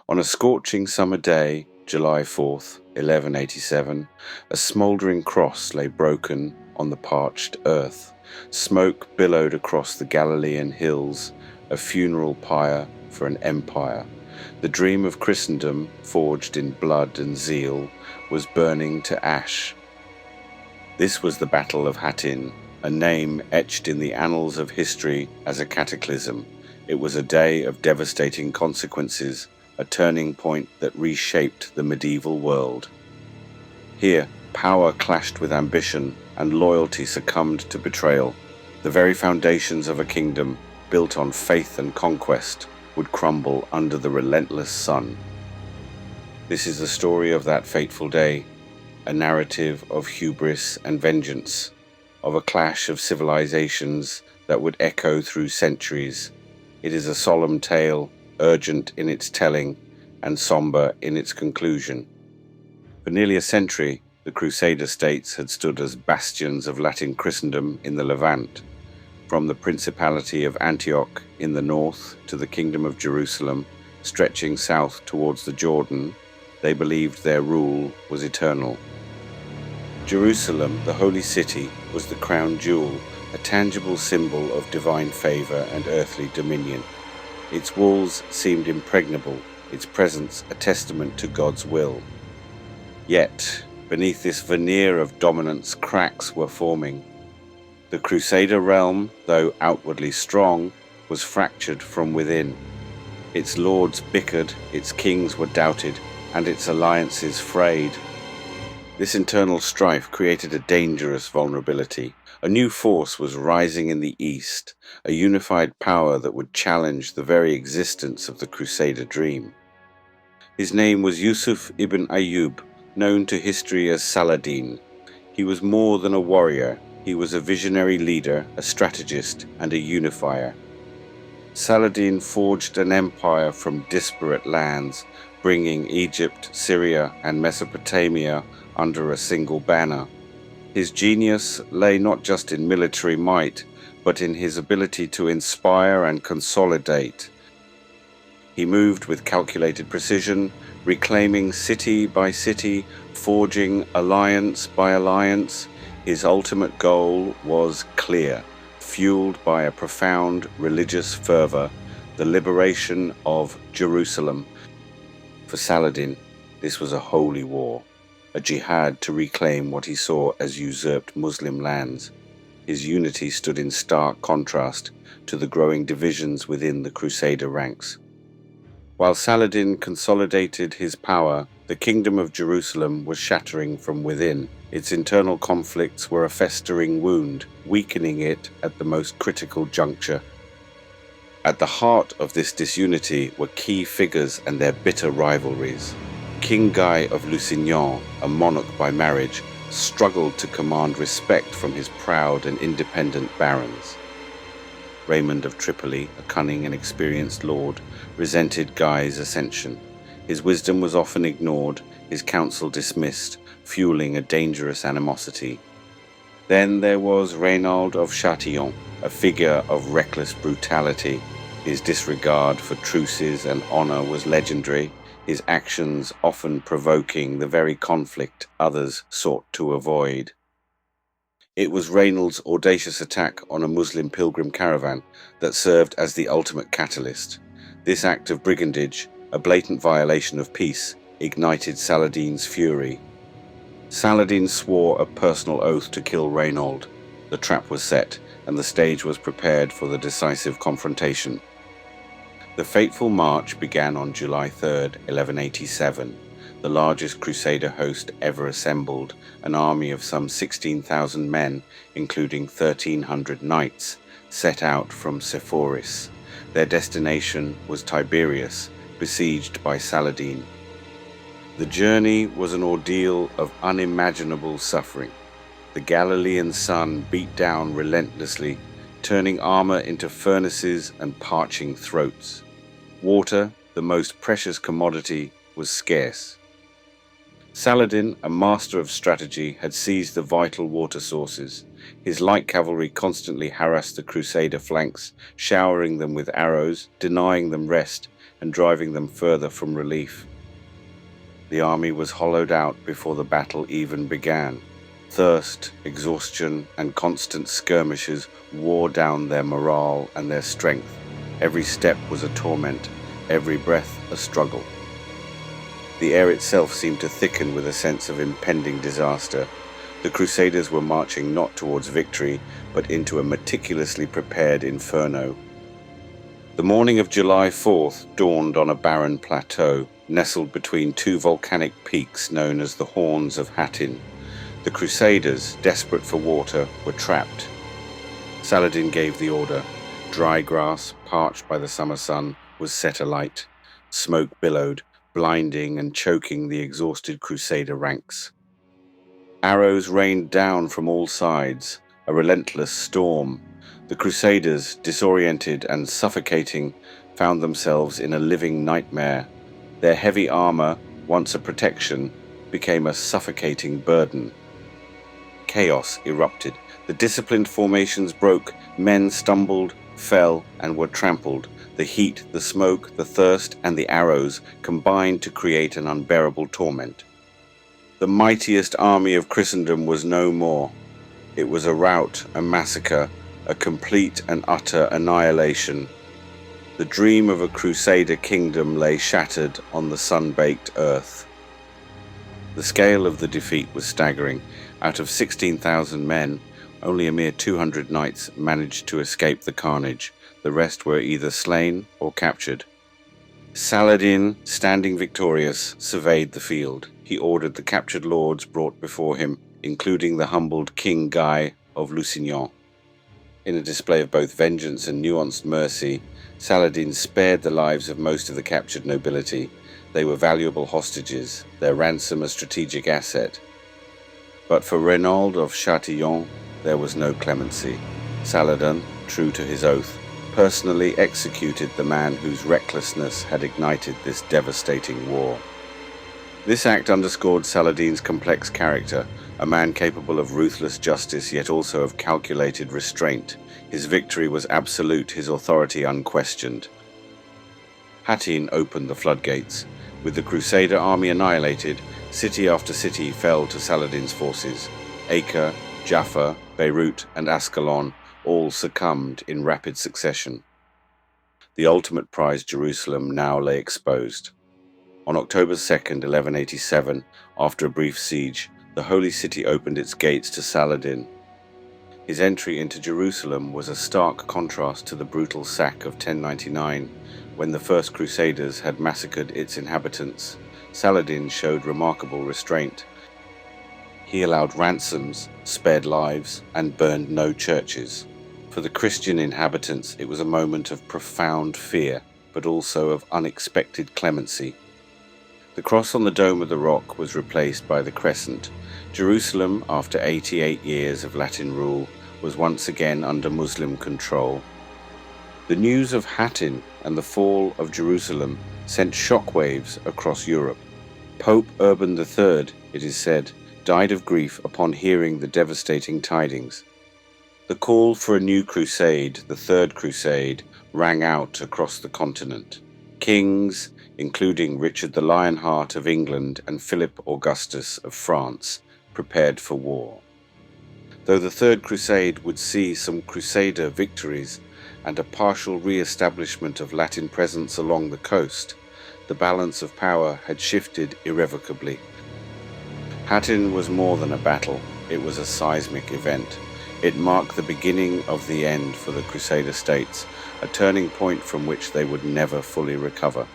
On a scorching summer day, July 4th, 1187, a smouldering cross lay broken on the parched earth. Smoke billowed across the Galilean hills, a funeral pyre for an empire. The dream of Christendom, forged in blood and zeal, was burning to ash. This was the Battle of Hattin, a name etched in the annals of history as a cataclysm. It was a day of devastating consequences, a turning point that reshaped the medieval world. Here, power clashed with ambition, and loyalty succumbed to betrayal. The very foundations of a kingdom, built on faith and conquest, would crumble under the relentless sun. This is the story of that fateful day, a narrative of hubris and vengeance, of a clash of civilizations that would echo through centuries. It is a solemn tale, urgent in its telling and somber in its conclusion. For nearly a century, the Crusader states had stood as bastions of Latin Christendom in the Levant. From the Principality of Antioch in the north to the Kingdom of Jerusalem, stretching south towards the Jordan, they believed their rule was eternal. Jerusalem, the holy city, was the crown jewel, a tangible symbol of divine favor and earthly dominion. Its walls seemed impregnable, its presence a testament to God's will. Yet, beneath this veneer of dominance, cracks were forming. The Crusader realm, though outwardly strong, was fractured from within. Its lords bickered, its kings were doubted, and its alliances frayed. This internal strife created a dangerous vulnerability. A new force was rising in the east, a unified power that would challenge the very existence of the Crusader dream. His name was Yusuf ibn Ayyub, known to history as Saladin. He was more than a warrior. He was a visionary leader, a strategist, and a unifier. Saladin forged an empire from disparate lands, bringing Egypt, Syria, and Mesopotamia under a single banner. His genius lay not just in military might, but in his ability to inspire and consolidate. He moved with calculated precision, reclaiming city by city, forging alliance by alliance. His ultimate goal was clear, fueled by a profound religious fervor, the liberation of Jerusalem. For Saladin, this was a holy war, a jihad to reclaim what he saw as usurped Muslim lands. His unity stood in stark contrast to the growing divisions within the Crusader ranks. While Saladin consolidated his power, the Kingdom of Jerusalem was shattering from within. Its internal conflicts were a festering wound, weakening it at the most critical juncture. At the heart of this disunity were key figures and their bitter rivalries. King Guy of Lusignan, a monarch by marriage, struggled to command respect from his proud and independent barons. Raymond of Tripoli, a cunning and experienced lord, resented Guy's ascension. His wisdom was often ignored, his counsel dismissed, fueling a dangerous animosity. Then there was Reynald of Chatillon, a figure of reckless brutality. His disregard for truces and honor was legendary, his actions often provoking the very conflict others sought to avoid. It was Reynald's audacious attack on a Muslim pilgrim caravan that served as the ultimate catalyst. This act of brigandage, a blatant violation of peace, ignited Saladin's fury. Saladin swore a personal oath to kill Reynald. The trap was set, and the stage was prepared for the decisive confrontation. The fateful march began on July 3rd, 1187. The largest Crusader host ever assembled, an army of some 16,000 men, including 1,300 knights, set out from Sepphoris. Their destination was Tiberias, besieged by Saladin. The journey was an ordeal of unimaginable suffering. The Galilean sun beat down relentlessly, turning armor into furnaces and parching throats. Water, the most precious commodity, was scarce. Saladin, a master of strategy, had seized the vital water sources. His light cavalry constantly harassed the Crusader flanks, showering them with arrows, denying them rest, and driving them further from relief. The army was hollowed out before the battle even began. Thirst, exhaustion, and constant skirmishes wore down their morale and their strength. Every step was a torment, every breath a struggle. The air itself seemed to thicken with a sense of impending disaster. The Crusaders were marching not towards victory, but into a meticulously prepared inferno. The morning of July 4th dawned on a barren plateau, nestled between two volcanic peaks known as the Horns of Hattin. The Crusaders, desperate for water, were trapped. Saladin gave the order. Dry grass, parched by the summer sun, was set alight. Smoke billowed, blinding and choking the exhausted Crusader ranks. Arrows rained down from all sides, a relentless storm. The Crusaders, disoriented and suffocating, found themselves in a living nightmare. Their heavy armor, once a protection, became a suffocating burden. Chaos erupted. The disciplined formations broke. Men stumbled, fell, and were trampled. The heat, the smoke, the thirst, and the arrows combined to create an unbearable torment. The mightiest army of Christendom was no more. It was a rout, a massacre, a complete and utter annihilation. The dream of a Crusader kingdom lay shattered on the sun-baked earth. The scale of the defeat was staggering. Out of 16,000 men, only a mere 200 knights managed to escape the carnage. The rest were either slain or captured. Saladin, standing victorious, surveyed the field. He ordered the captured lords brought before him, including the humbled King Guy of Lusignan. In a display of both vengeance and nuanced mercy, Saladin spared the lives of most of the captured nobility. They were valuable hostages, their ransom a strategic asset. But for Renaud of Chatillon, there was no clemency. Saladin, true to his oath, personally executed the man whose recklessness had ignited this devastating war. This act underscored Saladin's complex character, a man capable of ruthless justice yet also of calculated restraint. His victory was absolute, his authority unquestioned. Hattin opened the floodgates. With the Crusader army annihilated, city after city fell to Saladin's forces. Acre, Jaffa, Beirut, and Ascalon all succumbed in rapid succession. The ultimate prize, Jerusalem, now lay exposed. On October 2nd, 1187, after a brief siege, the Holy City opened its gates to Saladin. His entry into Jerusalem was a stark contrast to the brutal sack of 1099, when the first Crusaders had massacred its inhabitants. Saladin showed remarkable restraint. He allowed ransoms, spared lives, and burned no churches. For the Christian inhabitants, it was a moment of profound fear, but also of unexpected clemency. The cross on the dome of the rock was replaced by the crescent. Jerusalem, after 88 years of Latin rule, was once again under Muslim control. The news of Hattin and the fall of Jerusalem sent shockwaves across Europe. Pope Urban III, it is said, died of grief upon hearing the devastating tidings. The call for a new crusade, the Third Crusade, rang out across the continent. Kings, including Richard the Lionheart of England and Philip Augustus of France, prepared for war. Though the Third Crusade would see some Crusader victories and a partial re-establishment of Latin presence along the coast, the balance of power had shifted irrevocably. Hattin was more than a battle, it was a seismic event. It marked the beginning of the end for the Crusader states, a turning point from which they would never fully recover.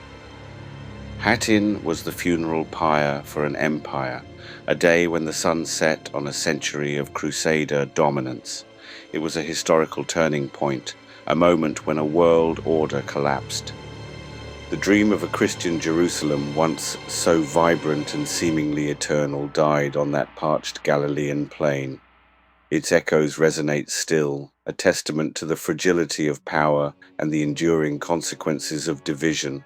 Hattin was the funeral pyre for an empire, a day when the sun set on a century of Crusader dominance. It was a historical turning point, a moment when a world order collapsed. The dream of a Christian Jerusalem, once so vibrant and seemingly eternal, died on that parched Galilean plain. Its echoes resonate still, a testament to the fragility of power and the enduring consequences of division.